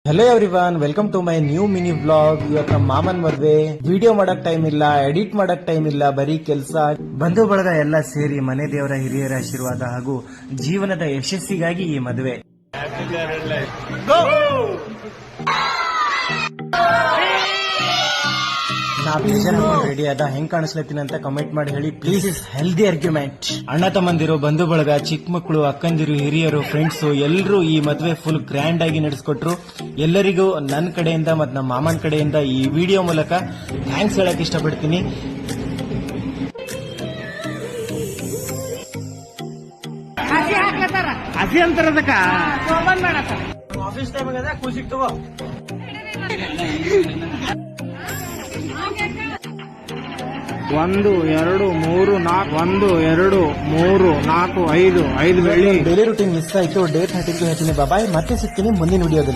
Hello everyone, welcome to my new mini vlog. ಇವತ್ತು ನಮ್ಮ ಮಾಮನ್ ಮದ್ವೆ. ವಿಡಿಯೋ ಮಾಡಕ್ ಟೈಮ್ ಇಲ್ಲ, ಎಡಿಟ್ ಮಾಡಕ್ ಟೈಮ್ ಇಲ್ಲ, ಬರೀ ಕೆಲಸ. ಬಂಧು ಬಳಗ ಎಲ್ಲ ಸೇರಿ ಮನೆ ದೇವರ ಹಿರಿಯರ ಆಶೀರ್ವಾದ ಹಾಗೂ ಜೀವನದ ಯಶಸ್ಸಿಗಾಗಿ ಈ ಮದುವೆ. ನಾ ಪ್ಲೇಜರ್ ಹಾಕೊಂಡು ರೆಡಿ ಆದ, ಹೆಂಗ್ ಕಾಣಿಸ್ಲತ್ತೀನಿ ಅಂತ ಕಮೆಂಟ್ ಮಾಡಿ ಹೇಳಿ ಪ್ಲೀಸ್. Is healthy argument. ಅಣ್ಣ ತಮ್ಮಂದಿರು, ಬಂಧು ಬಳಗ, ಚಿಕ್ಕ ಮಕ್ಕಳು, ಅಕ್ಕಂದಿರು, ಹಿರಿಯರು, ಫ್ರೆಂಡ್ಸ್ ಎಲ್ಲರೂ ಈ ಮದುವೆ ಫುಲ್ ಗ್ರ್ಯಾಂಡ್ ಆಗಿ ನಡೆಸ್ಕೊಟ್ರು. ಎಲ್ಲರಿಗೂ ನನ್ನ ಕಡೆಯಿಂದ ಮತ್ತು ನಮ್ಮ ಮಾಮನ ಕಡೆಯಿಂದ ಈ ವಿಡಿಯೋ ಮೂಲಕ ಥ್ಯಾಂಕ್ಸ್ ಹೇಳಕ್ ಇಷ್ಟಪಡ್ತೀನಿ. ಹಸಿ ಅಂತಾರದಕ್ಕ ಆಫೀಸ್ ಟೈಮ್ ಆಗದ, ಖುಷಿಗೆ ತಗೋ. 1 2 3 4 1 2 3 4 5 5 ಬೆಳ್ಳಿ. ಡೈಲಿ ರೂಟೀನ್ ಮಿಸ್ ಆಯ್ತು. ಡೇಟ್ ಹೇಳ್ತೀನಿ ಬಾಯ್. ಮತ್ತೆ ಸಿಗ್ತೀನಿ ಮುಂದಿನ ವಿಡಿಯೋದಲ್ಲಿ.